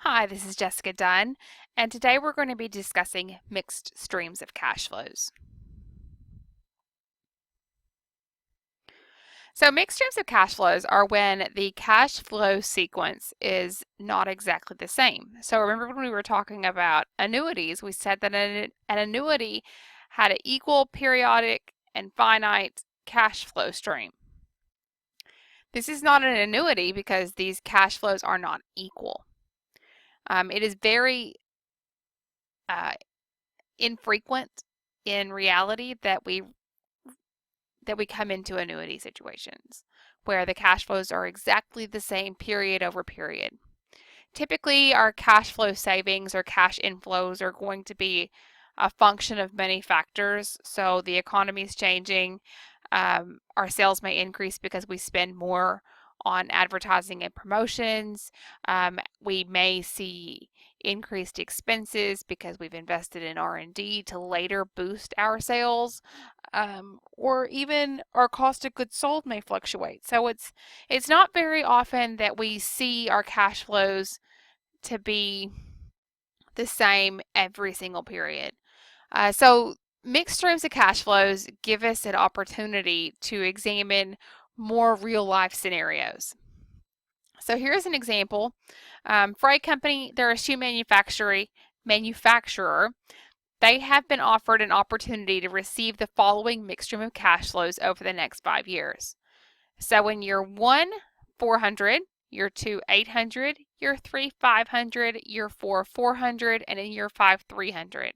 Hi, this is Jessica Dunn, and today we're going to be discussing mixed streams of cash flows. So mixed streams of cash flows are when the cash flow sequence is not exactly the same. So remember when we were talking about annuities, we said that an annuity had an equal, periodic, and finite cash flow stream. This is not an annuity because these cash flows are not equal. It is very uh, infrequent in reality that we come into annuity situations where the cash flows are exactly the same period over period. Typically, our cash flow savings or cash inflows are going to be a function of many factors. So the economy is changing. Our sales may increase because we spend more on advertising and promotions. We may see increased expenses because we've invested in R&D to later boost our sales, or even our cost of goods sold may fluctuate. So it's not very often that we see our cash flows to be the same every single period. So mixed streams of cash flows give us an opportunity to examine more real life scenarios. So here's an example. For a company, they're a shoe manufacturer. They have been offered an opportunity to receive the following mixed stream of cash flows over the next 5 years. So in year 1, 400, year 2, 800, year 3, 500, year 4, 400, and in year 5, 300.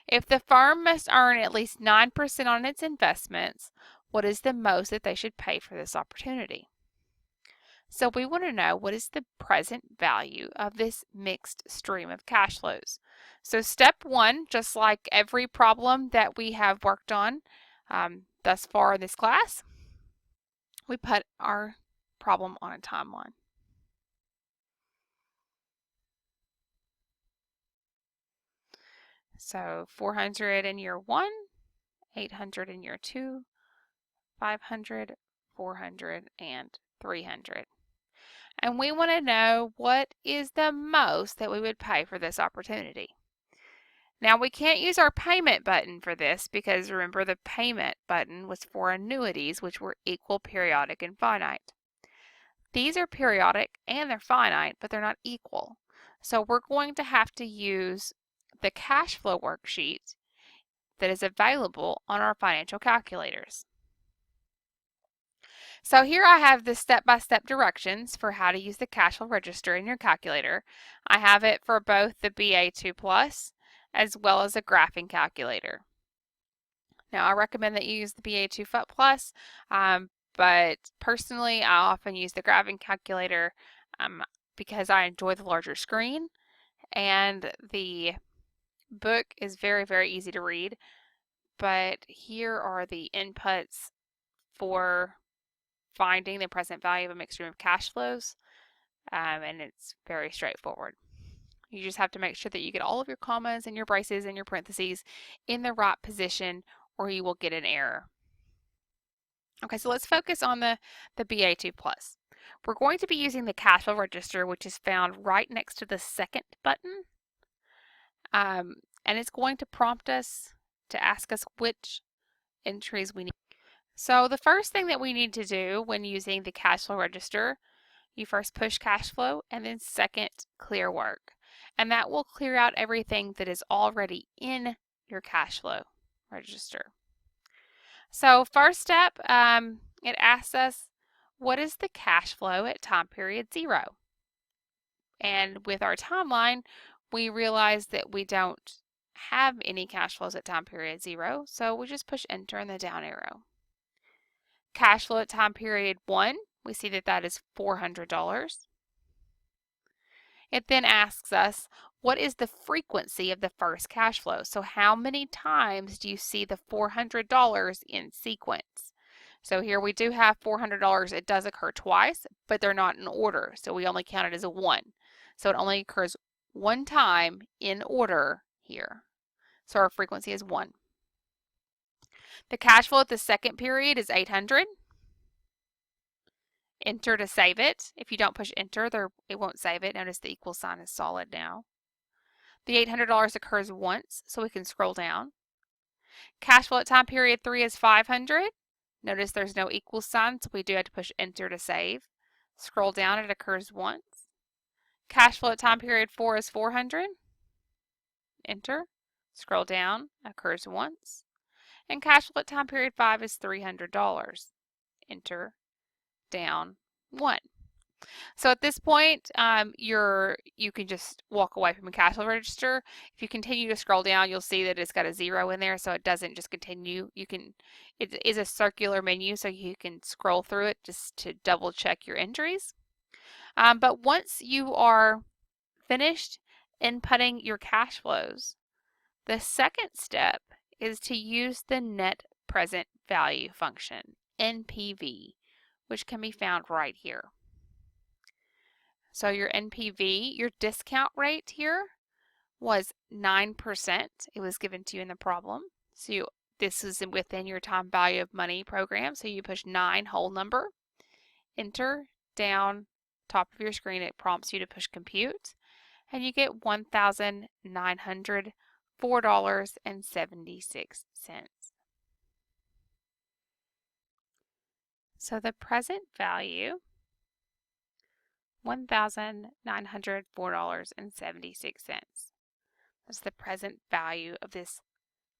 If the firm must earn at least 9% on its investments, what is the most that they should pay for this opportunity? So we want to know, what is the present value of this mixed stream of cash flows? So step one, just like every problem that we have worked on thus far in this class, we put our problem on a timeline. So 400 in year 1, 800 in year 2, 500, 400, and 300. And we want to know, what is the most that we would pay for this opportunity. Now we can't use our payment button for this because remember, the payment button was for annuities, which were equal, periodic, and finite. These are periodic and they're finite, but they're not equal. So we're going to have to use the cash flow worksheet that is available on our financial calculators. So here I have the step-by-step directions for how to use the cash flow register in your calculator. I have it for both the BA2 Plus as well as a graphing calculator. Now I recommend that you use the BA2 Plus, but personally I often use the graphing calculator because I enjoy the larger screen, and the book is very, very easy to read. But here are the inputs for finding the present value of a mixed stream of cash flows, and it's very straightforward. You just have to make sure that you get all of your commas and your braces and your parentheses in the right position, or you will get an error. Okay, so let's focus on the BA2 Plus. We're going to be using the cash flow register, which is found right next to the second button, and it's going to prompt us to ask us which entries we need. So the first thing that we need to do when using the cash flow register, you first push cash flow and then second clear work. And that will clear out everything that is already in your cash flow register. So first step, it asks us, what is the cash flow at time period 0? And with our timeline, we realize that we don't have any cash flows at time period 0, so we just push enter and the down arrow. Cash flow at time period 1, we see that that is $400. It then asks us, what is the frequency of the first cash flow? So how many times do you see the $400 in sequence? So here we do have $400. It does occur twice, but they're not in order. So we only count it as a 1. So it only occurs one time in order here. So our frequency is 1. The cash flow at the second period is 800. Enter to save it. If you don't push enter, it won't save it. Notice the equal sign is solid now. The $800 occurs once, so we can scroll down. Cash flow at time period 3 is 500. Notice there's no equal sign, so we do have to push enter to save. Scroll down, it occurs once. Cash flow at time period 4 is 400. Enter. Scroll down, occurs once. And cash flow at time period 5 is $300. Enter, down, 1. So at this point, you can just walk away from the cash flow register. If you continue to scroll down, you'll see that it's got a 0 in there, so it doesn't just continue. It is a circular menu, so you can scroll through it just to double check your entries. But once you are finished inputting your cash flows, the second step is to use the net present value function, NPV, which can be found right here. So your NPV, your discount rate here was 9%. It was given to you in the problem. So this is within your time value of money program. So you push 9 whole number, enter, down, top of your screen, it prompts you to push compute, and you get $1,904.76. So the present value, $1,904.76. That's the present value of this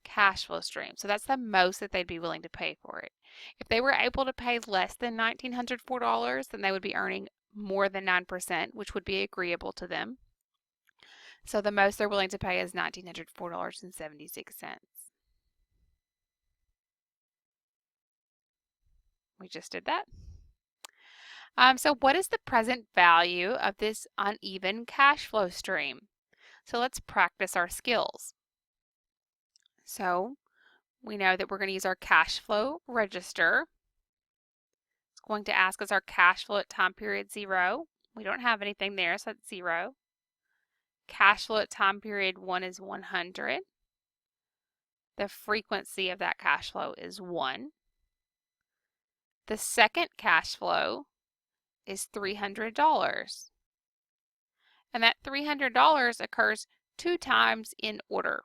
cash flow stream. So that's the most that they'd be willing to pay for it. If they were able to pay less than $1,904, then they would be earning more than 9%, which would be agreeable to them. So the most they're willing to pay is $1,904.76. We just did that. So what is the present value of this uneven cash flow stream? So let's practice our skills. So we know that we're going to use our cash flow register. It's going to ask us our cash flow at time period 0. We don't have anything there, so that's 0. Cash flow at time period 1 is 100. The frequency of that cash flow is 1. The second cash flow is $300. And that $300 occurs 2 times in order.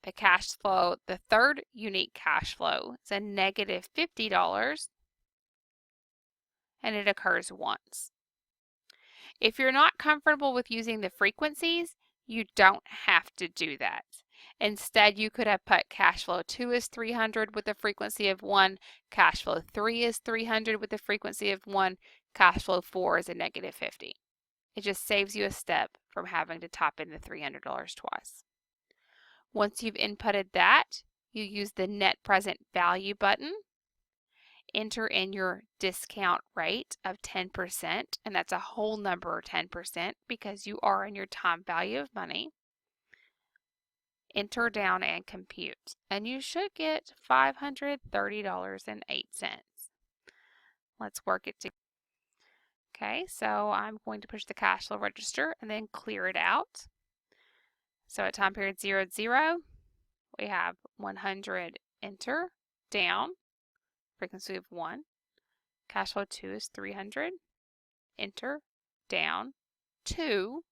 The cash flow, the third unique cash flow, is a negative $50, and it occurs once. If you're not comfortable with using the frequencies, you don't have to do that. Instead, you could have put cash flow 2 is 300 with a frequency of 1, cash flow 3 is 300 with a frequency of 1, cash flow 4 is a negative 50. It just saves you a step from having to type in the $300 twice. Once you've inputted that, you use the net present value button, enter in your discount rate of 10%, and that's a whole number 10% because you are in your time value of money. Enter down and compute, and you should get $530.08. Let's work it together. Okay, so I'm going to push the cash flow register and then clear it out. So at time period 0, 0, we have 100, enter, down, frequency of 1. Cash flow 2 is 300, enter, down, 2,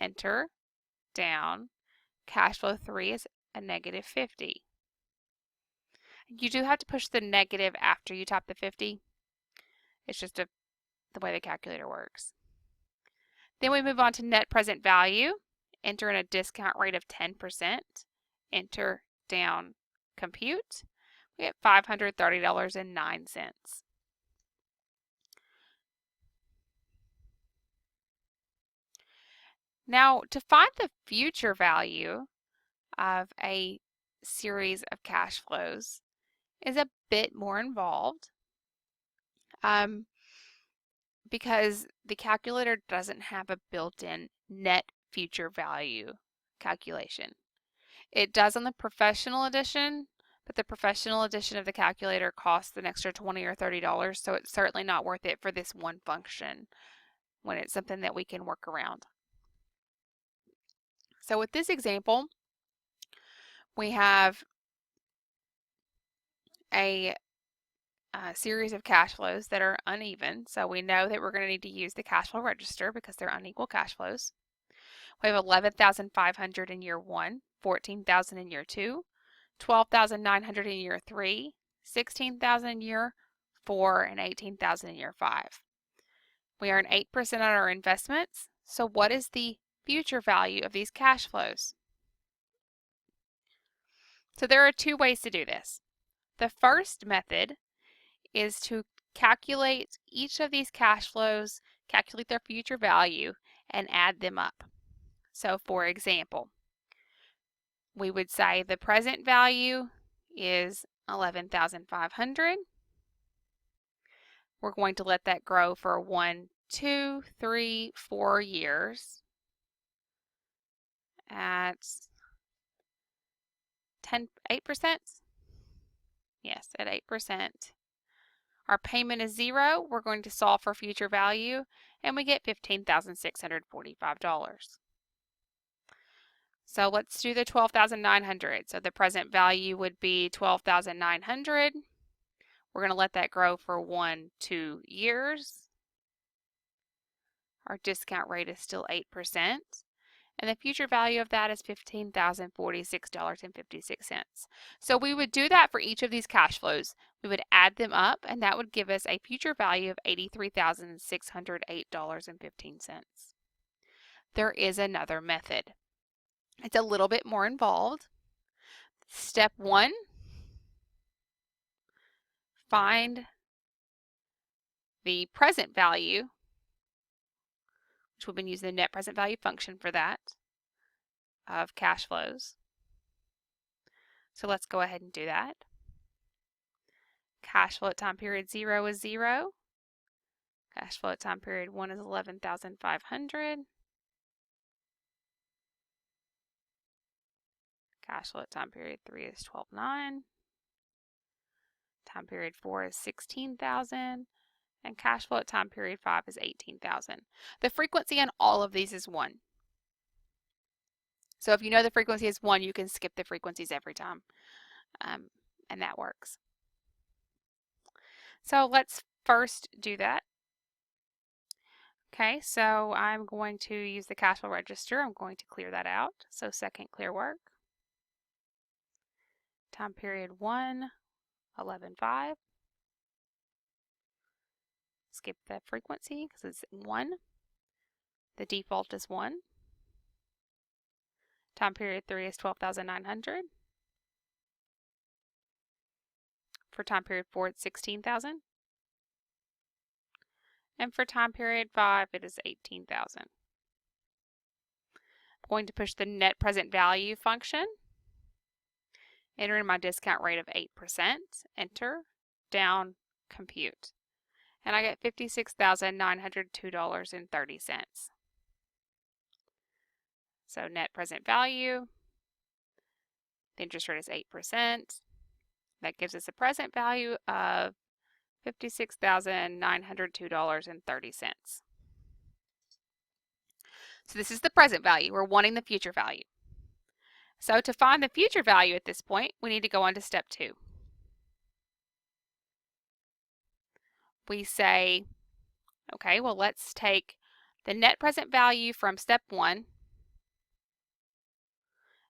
enter, down. Cash flow 3 is a negative 50. You do have to push the negative after you type the 50. It's just the way the calculator works. Then we move on to net present value. Enter in a discount rate of 10%. Enter, down, compute. We get $530.09. Now, to find the future value of a series of cash flows is a bit more involved because the calculator doesn't have a built-in net future value calculation. It does on the professional edition, but the professional edition of the calculator costs an extra $20 or $30, so it's certainly not worth it for this one function when it's something that we can work around. So with this example, we have a series of cash flows that are uneven. So we know that we're going to need to use the cash flow register because they're unequal cash flows. We have 11,500 in year 1, 14,000 in year 2, 12,900 in year 3, 16,000 in year 4, and 18,000 in year 5. We earn 8% on our investments. So what is the future value of these cash flows? So there are two ways to do this. The first method is to calculate each of these cash flows, calculate their future value, and add them up. So for example, we would say the present value is 11,500. We're going to let that grow for 1, 2, 3, 4 years at 8%. Yes, at 8%. Our payment is 0. We're going to solve for future value, and we get $15,645. So let's do the 12,900. So the present value would be 12,900. We're going to let that grow for 1, 2 years. Our discount rate is still 8%. And the future value of that is $15,046.56. So we would do that for each of these cash flows. We would add them up, and that would give us a future value of $83,608.15. There is another method. It's a little bit more involved. Step 1, find the present value, which we've been using the net present value function for that, of cash flows. So let's go ahead and do that. Cash flow at time period 0 is 0. Cash flow at time period 1 is 11,500. Cash flow at time period 3 is 12,900. Time period 4 is 16,000. And cash flow at time period 5 is 18,000. The frequency on all of these is 1. So if you know the frequency is 1, you can skip the frequencies every time, and that works. So let's first do that. Okay, so I'm going to use the cash flow register. I'm going to clear that out. So second clear work. Time period 1, 11,500. Skip the frequency because it's 1. The default is 1. Time period 3 is 12,900. For time period 4, it's 16,000. And for time period 5, it is 18,000. I'm going to push the net present value function. Enter in my discount rate of 8%. Enter. Down. Compute. And I get $56,902.30. So net present value, the interest rate is 8%. That gives us a present value of $56,902.30. So this is the present value. We're wanting the future value. So to find the future value at this point, we need to go on to step 2. We say, okay, well, let's take the net present value from step 1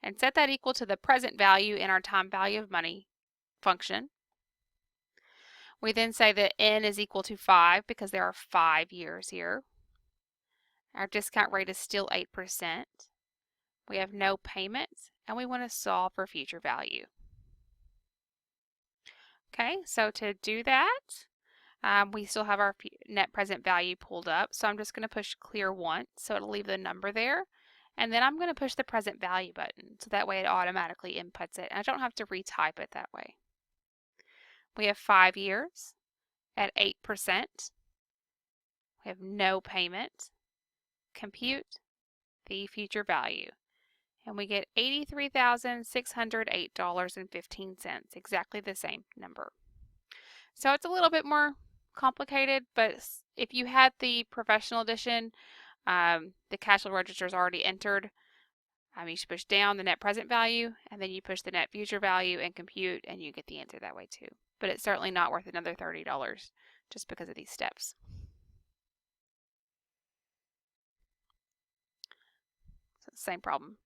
and set that equal to the present value in our time value of money function. We then say that n is equal to 5 because there are 5 years here. Our discount rate is still 8%. We have no payments, and we want to solve for future value. Okay, so to do that, we still have our net present value pulled up. So I'm just going to push clear once, so it'll leave the number there. And then I'm going to push the present value button, so that way it automatically inputs it. And I don't have to retype it that way. We have 5 years at 8%. We have no payment. Compute the future value. And we get $83,608.15, exactly the same number. So it's a little bit more complicated, but if you had the professional edition, the cash flow register is already entered. You should push down the net present value, and then you push the net future value and compute, and you get the answer that way too. but it's certainly not worth another $30 just because of these steps. So same problem.